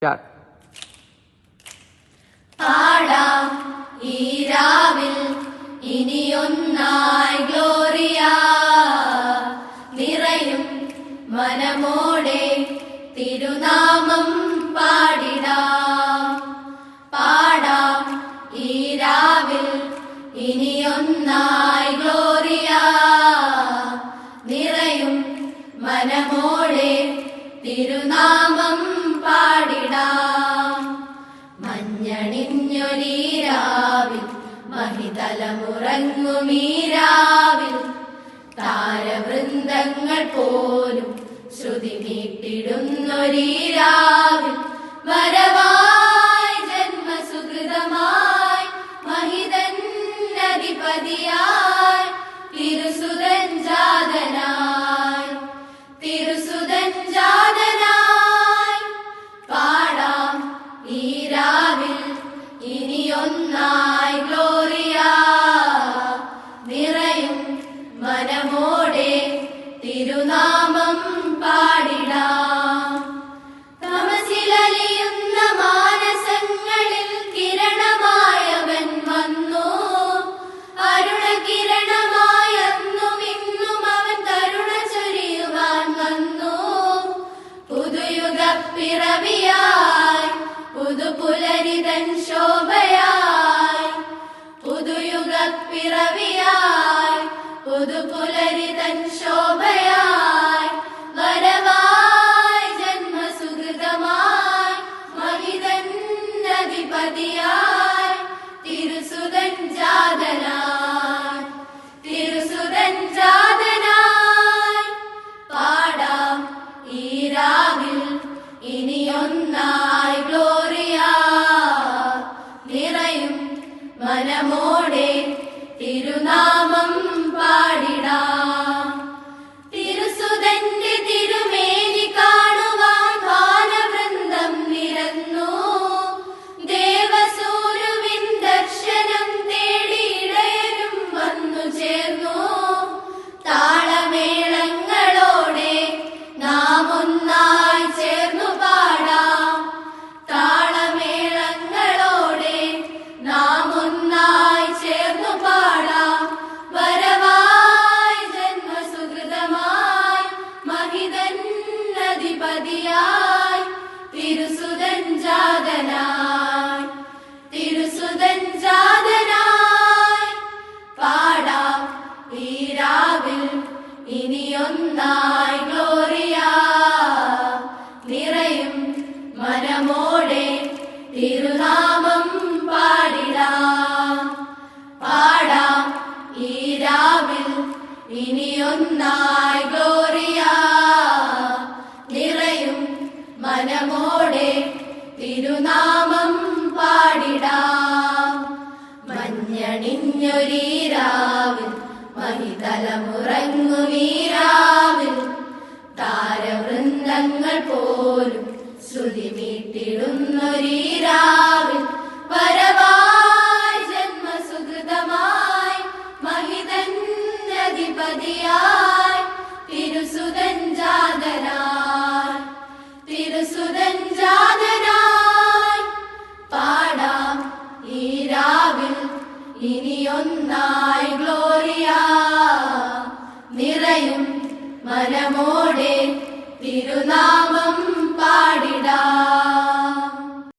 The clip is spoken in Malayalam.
സ്റ്റാർട്ട്. പാടാം ഈ രാവിൽ ഇനിയൊന്നായി ഗ്ലോറിയ, നിറയും മനമോടെ തിരുനാമം പാടിടാം. പാടാം ഈ രാവിൽ ഇനിയൊന്നായി ഗ്ലോറിയ, നിറയും മനമോടെ തിരുനാമം പാടിടാം. മഞ്ഞണിഞ്ഞൊരീരാവിൽ മഹിതലമുറങ്ങുമീരാവിൽ, താരവൃന്ദങ്ങൾ പോലും ശ്രുതി മീട്ടിടുന്നൊരീരാവിൽ, വരവായി ജന്മസുഹൃതമായി മഹിതൻ അധിപതിയായി തിരുസുതൻ ജാതനായി, തിരുസുതൻ ജാതനായി. പാടാം ഈ രാവിൽ ഇനിയൊന്നായി ഗ്ലോറിയ, നിറയും മനമോടെ തിരുനാമം പാടിടാം. തമസിലലിയുന്ന മാനസങ്ങളിൽ കിരണമായവൻ വന്നു, അരുണകിരണമായെന്നും ഇന്നും അവൻ കരുണ ചൊരിയുവാൻ വന്നു. പുതുയുഗ പിറവിയായി പുതുപുലരിതൻ ശോഭയായി, പുതുയുഗ പിറവിയായി പുതുപുലരിതൻ ശോഭയായി, വരവായി ജന്മസുഹൃതമായി മഹിതൻ അധിപതിയായി തിരുസുതൻ ജാതനായി, തിരുസുതൻ ജാതനായി. പാടാം ഈ രാവിൽ ഇനിയൊന്നായി ഗ്ലോറിയ, നിറയും മനമോടെ തിരുനാമം പാടിടാം. തിരുസുതന്റെ തിരുമേനി കാണുവാൻ വാനവൃന്ദം നിരന്നു, ദേവസൂരുവിൻ ദർശനം തേടി ഇടയരും വന്നു ചേർന്നു. താളമേളങ്ങളോടെ നാം ഒന്നായി ചേർന്നു പാടാം, താളമേളങ്ങളോടെ നാം ഒന്നായി ചേർന്നു പാടാം. വരവായി ജന്മസുഹൃതമായി മഹിതൻ അധിപതിയായി തിരുസുതൻ ജാതനായി, തിരുസുതൻ ജാതനായി. പാടാം ഈ രാവിൽ ഇനിയൊന്നായി ഗ്ലോറിയ, നിറയും മനമോടെ തിരുനാമം പാടിടാം. പാടാം ഈ രാവിൽ ഇനിയൊന്നായി ഗ്ലോറിയ, നിറയും മനമോടെ തിരുനാമം പാടിടാം. മഞ്ഞണിഞ്ഞൊരീരാവിൽ മഹിതലമുറങ്ങുമീരാവിൽ, താരവൃന്ദങ്ങൾ പോലും ശ്രുതി മീട്ടിടുന്നൊരീരാവിൽ, വരവായി ജന്മസുഹൃതമായി മഹിതൻ അധിപതിയായി തിരുസുതൻ ജാതനായി, തിരുസുതൻ ജാതനായി. പാടാം ഈ രാവിൽ ഇനിയൊന്നായി